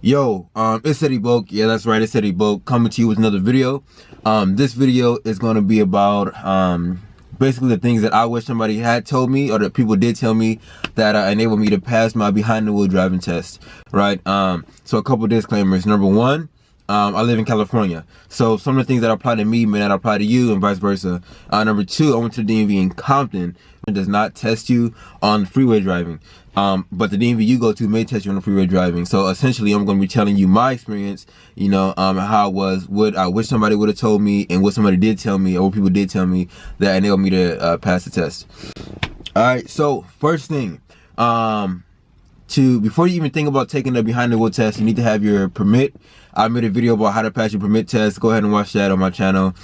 Yo, it's Eddie Boke. Yeah, that's right, it's Eddie Boke coming to you with another video. This video is going to be about basically the things that I wish somebody had told me, or that people did tell me, that enabled me to pass my behind the wheel driving test, right? So a couple disclaimers. Number one, I live in California, so some of the things that apply to me may not apply to you, and vice versa. Number two, I went to the DMV in Compton. It does not test you on freeway driving, but the DMV you go to may test you on the freeway driving. So essentially, I'm going to be telling you my experience, you know, how it was, what I wish somebody would have told me, and what somebody did tell me, or what people did tell me that enabled me to pass the test. All right, so first thing, before you even think about taking the behind the wheel test, you need to have your permit. I made a video about how to pass your permit test. Go ahead and watch that on my channel.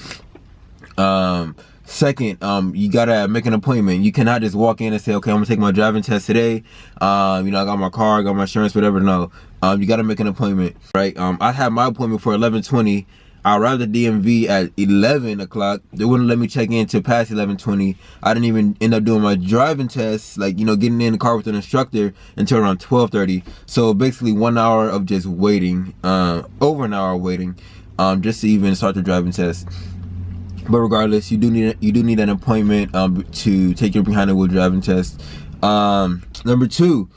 Second, you gotta make an appointment. You cannot just walk in and say, okay, I'm gonna take my driving test today. You know, I got my car, I got my insurance, whatever. No, you gotta make an appointment, right? I had my appointment for 11:20. I arrived at DMV at 11 o'clock. They wouldn't let me check in till past 11:20. I didn't even end up doing my driving test, like, you know, getting in the car with an instructor, until around 12:30. So basically 1 hour of just waiting, over an hour waiting, just to even start the driving test. But regardless, you do need an appointment to take your behind the wheel driving test. Number two,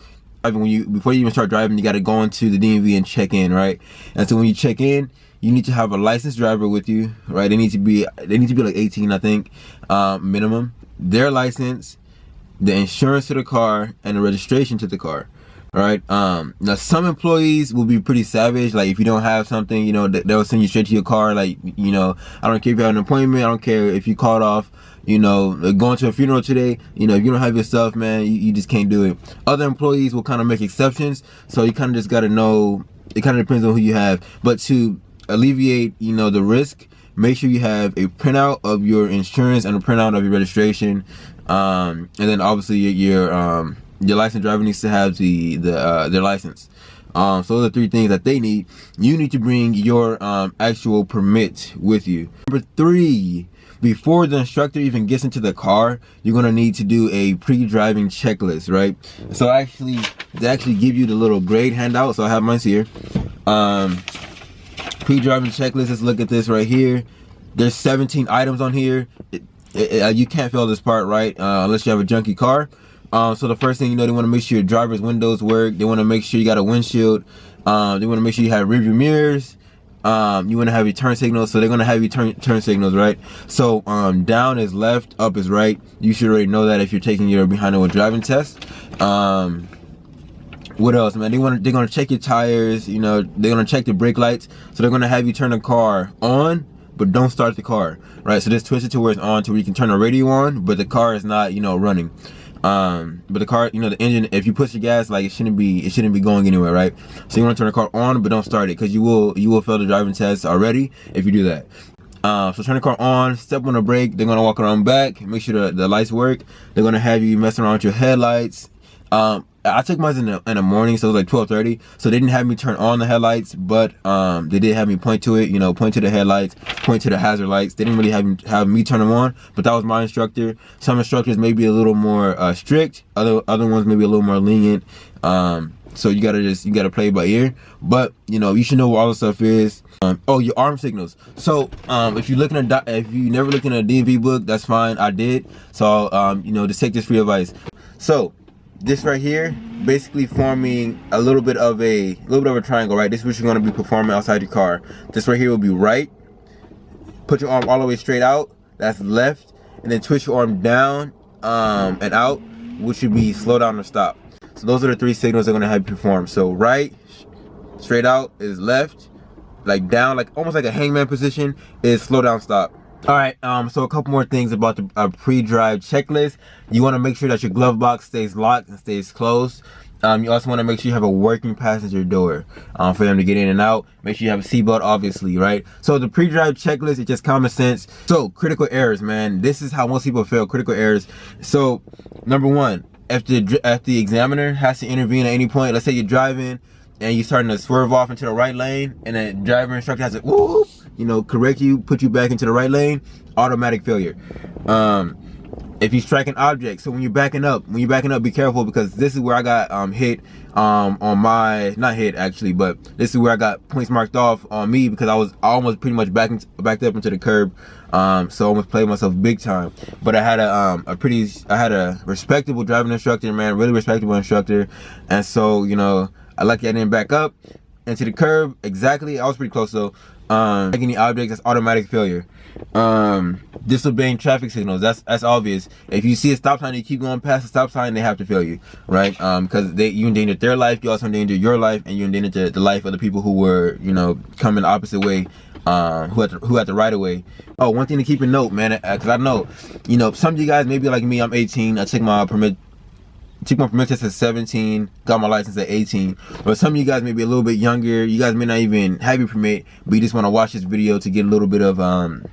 before you even start driving, you got to go into the DMV and check in, right? And so when you check in, you need to have a licensed driver with you, right? They need to be like 18, I think, minimum. Their license, the insurance to the car, and the registration to the car. Right. Now some employees will be pretty savage. Like, if you don't have something, you know, they'll send you straight to your car. Like, you know, I don't care if you have an appointment. I don't care if you called off, you know, going to a funeral today. You know, if you don't have your stuff, man, you just can't do it. Other employees will kind of make exceptions. So you kind of just got to know, it kind of depends on who you have. But to alleviate, you know, the risk, make sure you have a printout of your insurance and a printout of your registration. And then obviously your licensed driver needs to have their license. So those are three things that they need. You need to bring your actual permit with you. Number three, before the instructor even gets into the car, you're gonna need to do a pre-driving checklist, right? So they actually give you the little grade handout. So I have mine here. Pre-driving checklist. Let's look at this right here. There's 17 items on here. You can't fail this part, right? Unless you have a junky car. So the first thing, you know, they want to make sure your driver's windows work. They want to make sure you got a windshield. They want to make sure you have rearview mirrors. You want to have your turn signals. So they're going to have your turn signals, right? So down is left, up is right. You should already know that if you're taking your behind the wheel driving test. What else, man? They're gonna check your tires. You know, they're gonna check the brake lights. So they're gonna have you turn the car on, but don't start the car, right? So just twist it to where it's on, to where you can turn the radio on, but the car is not, you know, running. But the car, you know, the engine, if you push the gas, like, it shouldn't be going anywhere, right? So you want to turn the car on, but don't start it, because you will fail the driving test already if you do that. So turn the car on, step on the brake. They're gonna walk around back, make sure the lights work. They're gonna have you messing around with your headlights. I took mine in the morning, so it was like 12:30. So they didn't have me turn on the headlights, but they did have me point to it. You know, point to the headlights, point to the hazard lights. They didn't really have me turn them on, but that was my instructor. Some instructors may be a little more strict. Other ones may be a little more lenient. So you gotta play by ear. But you know, you should know what all the stuff is. Oh, your arm signals. So if you never looked in a DMV book, that's fine. I did. So you know, just take this for your advice. So this right here, basically forming a little bit of a triangle, right? This is what you're going to be performing outside your car. This right here will be right. Put your arm all the way straight out. That's left. And then twist your arm down and out, which would be slow down or stop. So those are the three signals they're going to have you perform. So right, straight out is left. Like down, like almost like a hangman position, is slow down, stop. All right, so a couple more things about the pre-drive checklist. You want to make sure that your glove box stays locked and stays closed. You also want to make sure you have a working passenger door for them to get in and out. Make sure you have a seatbelt, obviously, right? So the pre-drive checklist is just common sense. So critical errors, man. This is how most people fail, critical errors. So number one, if the examiner has to intervene at any point, let's say you're driving and you're starting to swerve off into the right lane, and the driver instructor has to whoop, you know, correct you, put you back into the right lane, automatic failure. if you strike an object. So when you're backing up, be careful, because this is where I got hit on my, not hit actually, but this is where I got points marked off on me, because I almost pretty much backed up into the curb. So I almost played myself big time. But I had a respectable driving instructor, man, really respectable instructor. And so, you know, I lucky I didn't back up into the curb exactly. I was pretty close though. Any objects, that's automatic failure. Disobeying traffic signals, that's obvious. If you see a stop sign, you keep going past the stop sign, they have to fail you, right? Because you endangered their life, you also endangered your life, and you endangered the life of the people who were, you know, coming the opposite way, who had the right of way. Oh, one thing to keep in note, man, because I know, you know, some of you guys may be like me. I'm 18. I took my permit test at 17, got my license at 18. But some of you guys may be a little bit younger. You guys may not even have your permit, but you just want to watch this video to get a little bit of you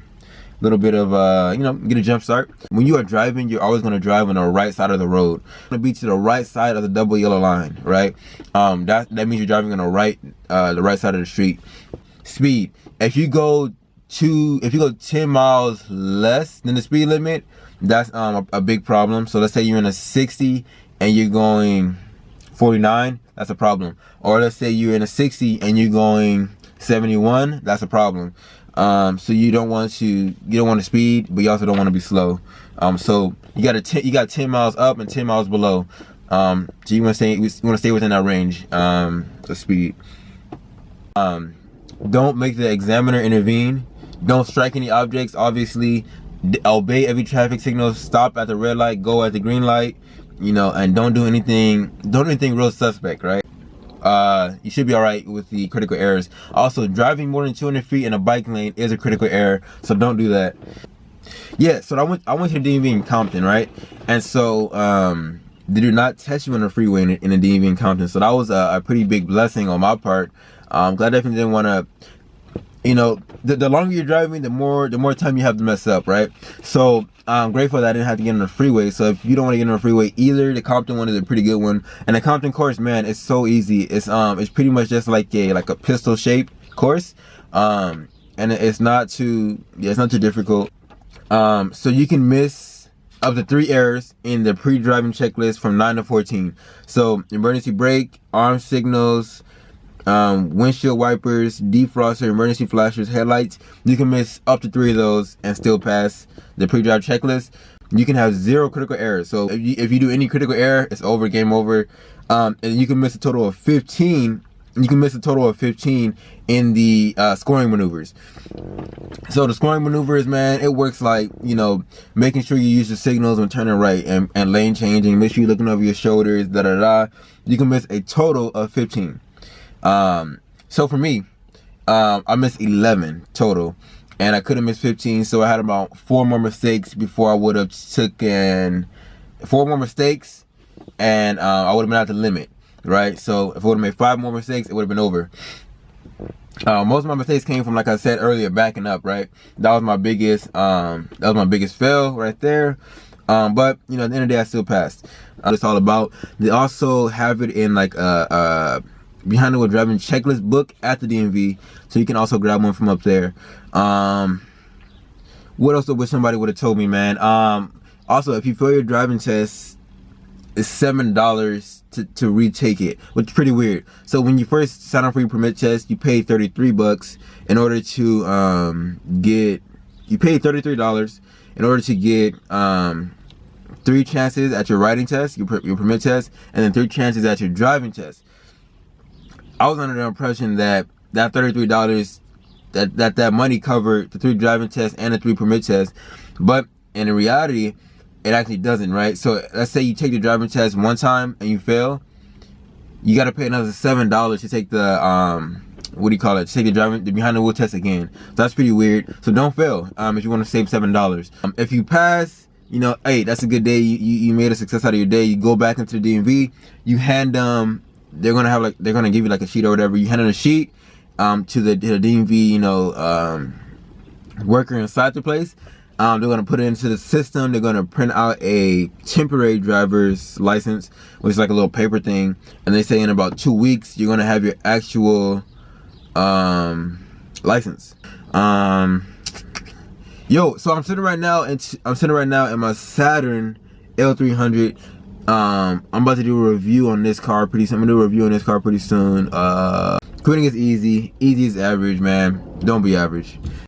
know, get a jump start. When you are driving, you're always going to drive on the right side of the road. It's going to be to the right side of the double yellow line, right? That means you're driving on the right side of the street. Speed. If you go 10 miles less than the speed limit, that's a big problem. So let's say you're in a 60 and you're going 49, that's a problem. Or let's say you're in a 60 and you're going 71, that's a problem. So you don't want to speed, but you also don't want to be slow. So you got 10 miles up and 10 miles below. So you want to stay within that range of speed. Don't make the examiner intervene. Don't strike any objects, obviously. Obey every traffic signal. Stop at the red light, go at the green light, you know, and don't do anything real suspect, right? You should be all right with the critical errors. Also, driving more than 200 feet in a bike lane is a critical error, so don't do that. Yeah, so I went to the DMV in Compton, right? And so they do not test you on the freeway in the DMV in Compton, so that was a pretty big blessing on my part. Glad I definitely didn't want to, you know, the longer you're driving, the more time you have to mess up, right? So I'm grateful that I didn't have to get on the freeway. So if you don't want to get on the freeway either, the Compton one is a pretty good one. And the Compton course, man, it's so easy. It's pretty much just like a pistol shaped course, and it's not too difficult. So you can miss up to 3 errors in the pre-driving checklist from 9 to 14. So emergency brake, arm signals, windshield wipers, defroster, emergency flashers, headlights. You can miss up to 3 of those and still pass the pre-drive checklist. You can have 0 critical errors. So if you do any critical error, it's over, game over. And you can miss a total of 15. You can miss a total of 15 in the scoring maneuvers. So the scoring maneuvers, man, it works like, you know, making sure you use the signals when turning right and lane changing. Make sure you're looking over your shoulders, You can miss a total of 15. So for me, I missed 11 total, and I could have missed 15. So I had about 4 more mistakes before I would have taken 4 more mistakes, and I would have been at the limit, right? So if I would have made 5 more mistakes, it would have been over. Most of my mistakes came from, like I said earlier, backing up, right? That was my biggest fail right there. But you know, at the end of the day, I still passed. It's all about. They also have it in like behind the wheel driving checklist book at the DMV, so you can also grab one from up there. What else I wish somebody would have told me, man? Also, if you fail your driving test, it's $7 to retake it, which is pretty weird. So when you first sign up for your permit test, you pay $33 in order to get. You pay $33 in order to get 3 chances at your writing test, your permit test, and then 3 chances at your driving test. I was under the impression that $33, that money covered the 3 driving tests and the 3 permit tests, but in reality, it actually doesn't, right? So let's say you take the driving test one time and you fail, you got to pay another $7 to take the to take the behind the wheel test again. So that's pretty weird. So don't fail if you want to save $7. If you pass, you know, hey, that's a good day. You made a success out of your day. You go back into the DMV, you hand they're gonna give you like a sheet or whatever. You hand in a sheet to the DMV, you know, worker inside the place. They're gonna put it into the system. They're gonna print out a temporary driver's license, which is like a little paper thing, and they say in about 2 weeks you're gonna have your actual license. Yo, so I'm sitting right now in my Saturn L300. I'm about to do a review on this car pretty soon. I'm gonna do a review on this car pretty soon. Quitting is easy. Easy is average, man. Don't be average.